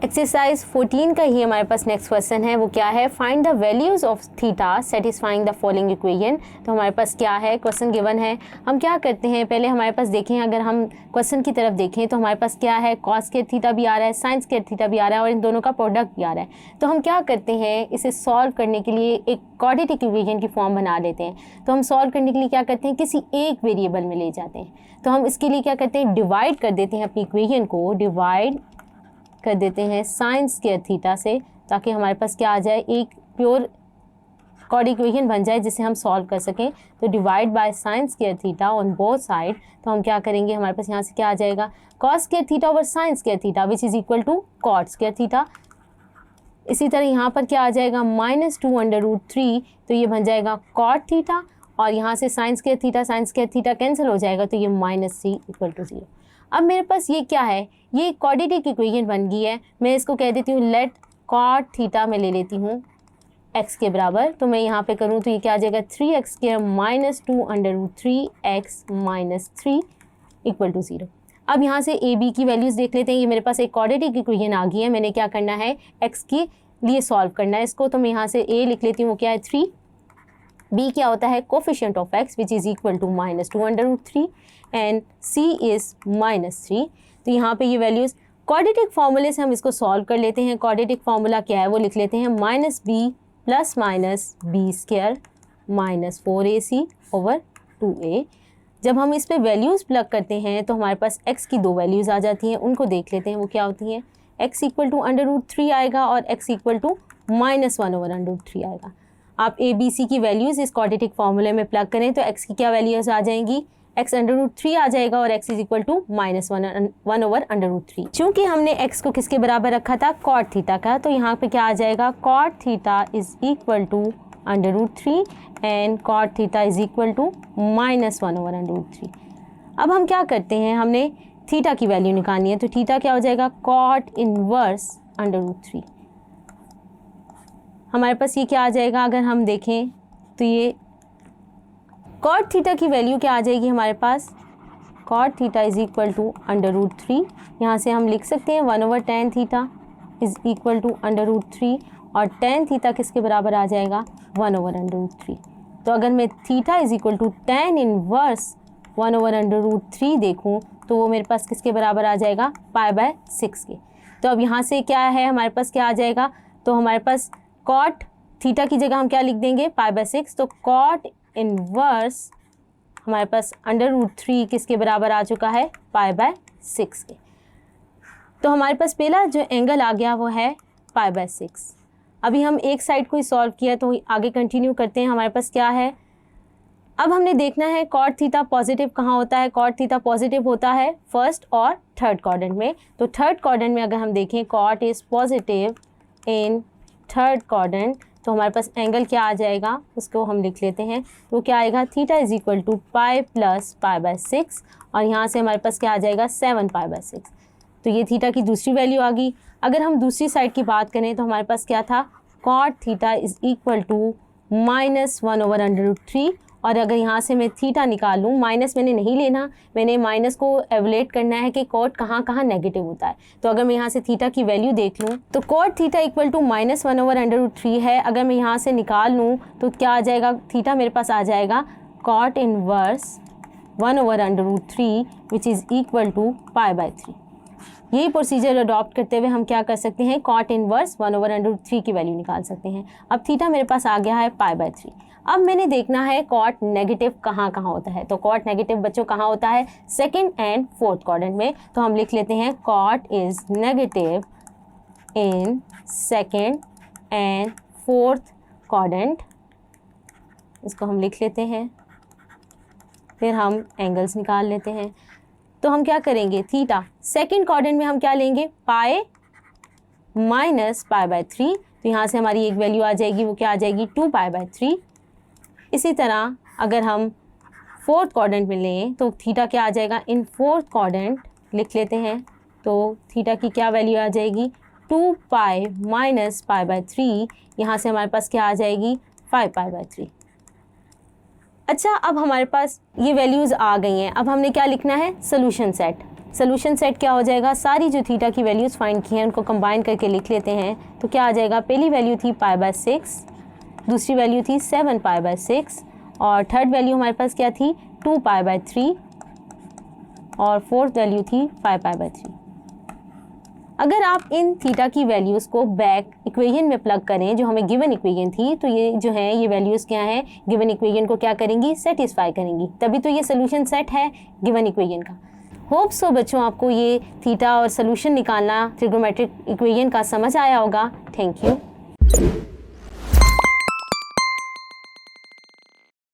Exercise 14 का ही हमारे पास next question है, वो क्या है, find the values of theta satisfying the following equation. तो हमारे पास क्या है, क्वेश्चन गिवन है। हम क्या करते हैं, पहले हमारे पास देखें, अगर हम क्वेश्चन की तरफ देखें तो हमारे पास क्या है, कॉस स्क्वायर थीटा भी आ रहा है, साइन स्क्वायर थीटा भी आ रहा है और इन दोनों का प्रोडक्ट भी आ रहा है। तो हम क्या करते हैं, इसे सॉल्व करने के लिए एक क्वाड्रेटिक इक्वेशन की फॉर्म बना लेते हैं। तो हम सॉल्व करने के लिए क्या करते हैं, किसी एक वेरिएबल में ले जाते हैं। तो हम इसके लिए क्या करते हैं, डिवाइड कर देते हैं अपनी इक्वेशन को, डिवाइड कर देते हैं साइन स्क्वायर थीटा से, ताकि हमारे पास क्या आ जाए, एक प्योर क्वाड्रेटिक इक्वेशन बन जाए जिसे हम सॉल्व कर सकें। तो divide by sine square theta on both side. तो हम क्या करेंगे, हमारे पास यहाँ से क्या आ जाएगा, cos square theta over sine square theta which is equal to cot square theta. इसी तरह यहाँ पर क्या आ जाएगा, -2√3, तो ये बन जाएगा कॉट थीटा, और यहाँ से साइन स्क्वायर थीटा कैंसिल हो जाएगा, तो ये -3 = 0। अब मेरे पास ये क्या है, ये क्वाड्रेटिक इक्वेशन बन गई है। मैं इसको कह देती हूँ लेट कॉट थीटा में ले लेती हूँ x के बराबर। तो मैं यहाँ पे करूँ तो ये क्या आ जाएगा, 3x² -2√3x - 3 = 0। अब यहाँ से a b की वैल्यूज़ देख लेते हैं। ये मेरे पास एक क्वाड्रेटिक इक्वेशन आ गई है। मैंने क्या करना है, x के लिए सॉल्व करना है इसको। तो मैं यहाँ से a लिख लेती हूँ, वो क्या है 3, b क्या होता है, coefficient of x which is equal to -2√3 and c is -3। तो यहाँ पे ये वैल्यूज़ क्वाड्रेटिक फार्मूले से हम इसको सॉल्व कर लेते हैं। क्वाड्रेटिक फार्मूला क्या है, वो लिख लेते हैं -b + -b² -4ac/2a। जब हम इस पे वैल्यूज़ प्लग करते हैं तो हमारे पास x की दो वैल्यूज़ आ जाती हैं, उनको देख लेते हैं वो क्या होती हैं। x = √3 आएगा और x = -1/√3 आएगा। आप a b c की वैल्यूज़ इस क्वाड्रेटिक फार्मूले में प्लग करें तो x की क्या वैल्यूज़ आ जाएंगी, x √3 आ जाएगा और x = -1/√3। चूँकि हमने x को किसके बराबर रखा था, कॉट थीटा का, तो यहाँ पे क्या आ जाएगा, cot theta is equal to √3 and cot theta is equal to -1/√3। अब हम क्या करते हैं, हमने थीटा की वैल्यू निकालनी है। तो थीटा क्या हो जाएगा, कॉट इनवर्स √3। हमारे पास ये क्या आ जाएगा, अगर हम देखें तो ये कॉट थीटा की वैल्यू क्या आ जाएगी हमारे पास, cot theta is equal to √3। यहाँ से हम लिख सकते हैं 1/tan theta is equal to √3 और tan थीटा किसके बराबर आ जाएगा, 1/√3। तो अगर मैं theta is equal to tan inverse 1/√3 देखूँ तो वो मेरे पास किसके बराबर आ जाएगा, π/6 के। तो अब यहाँ से क्या है, हमारे पास क्या आ जाएगा, तो हमारे पास कॉट थीटा की जगह हम क्या लिख देंगे, π/6। तो कॉट इनवर्स हमारे पास √3 किसके बराबर आ चुका है, π/6 के। तो हमारे पास पहला जो एंगल आ गया वो है π/6। अभी हम एक साइड को ही सॉल्व किया तो आगे कंटिन्यू करते हैं। हमारे पास क्या है, अब हमने देखना है कॉट थीटा पॉजिटिव कहाँ होता है। कॉट थीटा पॉजिटिव होता है फर्स्ट और थर्ड क्वाड्रेंट में। तो थर्ड क्वाड्रेंट में अगर हम देखें, cot is positive in third quadrant, तो हमारे पास एंगल क्या आ जाएगा, उसको हम लिख लेते हैं। तो क्या आएगा, थीटा इज़ इक्वल टू π + π/6 और यहाँ से हमारे पास क्या आ जाएगा, 7π/6। तो ये थीटा की दूसरी वैल्यू आ गई। अगर हम दूसरी साइड की बात करें तो हमारे पास क्या था, cot theta is equal to -1/√3 और अगर यहाँ से मैं थीटा निकाल लूँ, माइनस मैंने नहीं लेना, मैंने माइनस को एवलेट करना है कि कॉट कहाँ कहाँ नेगेटिव होता है। तो अगर मैं यहाँ से थीटा की वैल्यू देख लूँ तो कॉट थीटा इक्वल टू -1/√3 है। अगर मैं यहाँ से निकाल लूँ तो क्या आ जाएगा, थीटा मेरे पास आ जाएगा cot inverse 1/√3 which is equal to π/3। यही प्रोसीजर अडॉप्ट करते हुए हम क्या कर सकते हैं, कॉट इनवर्स 1/√3 की वैल्यू निकाल सकते हैं। अब थीटा मेरे पास आ गया है π/3। अब मैंने देखना है कॉट नेगेटिव कहाँ कहाँ होता है। तो कॉट नेगेटिव बच्चों कहाँ होता है, सेकंड एंड फोर्थ क्वाड्रेंट में। तो हम लिख लेते हैं cot is negative in second and fourth quadrant. इसको हम लिख लेते हैं, फिर हम एंगल्स निकाल लेते हैं। तो हम क्या करेंगे, थीटा सेकंड क्वाड्रेंट में हम क्या लेंगे, π - π/3। तो यहाँ से हमारी एक वैल्यू आ जाएगी, वो क्या आ जाएगी, 2π/3। इसी तरह अगर हम फोर्थ क्वाड्रेंट में लें तो थीटा क्या आ जाएगा, इन फोर्थ क्वाड्रेंट लिख लेते हैं। तो थीटा की क्या वैल्यू आ जाएगी, 2π - π/3। यहाँ से हमारे पास क्या आ जाएगी, 5π/3। अच्छा, अब हमारे पास ये वैल्यूज़ आ गई हैं। अब हमने क्या लिखना है, सोल्यूशन सेट। सोल्यूशन सेट क्या हो जाएगा, सारी जो थीटा की वैल्यूज़ फाइंड की हैं उनको कंबाइन करके लिख लेते हैं। तो क्या आ जाएगा, पहली वैल्यू थी π/6, दूसरी वैल्यू थी 7 π/6 और थर्ड वैल्यू हमारे पास क्या थी 2 π/3 और फोर्थ वैल्यू थी 5 π/3। अगर आप इन थीटा की वैल्यूज़ को बैक इक्वेशन में प्लग करें जो हमें गिवन इक्वेशन थी, तो ये जो है ये वैल्यूज़ क्या हैं, गिवन इक्वेशन को क्या करेंगी, सेटिस्फाई करेंगी, तभी तो ये सोल्यूशन सेट है गिवन इक्वेशन का। होप सो बच्चों आपको ये थीटा और सोल्यूशन निकालना ट्रिग्नोमेट्रिक इक्वेशन का समझ आया होगा। Thank you.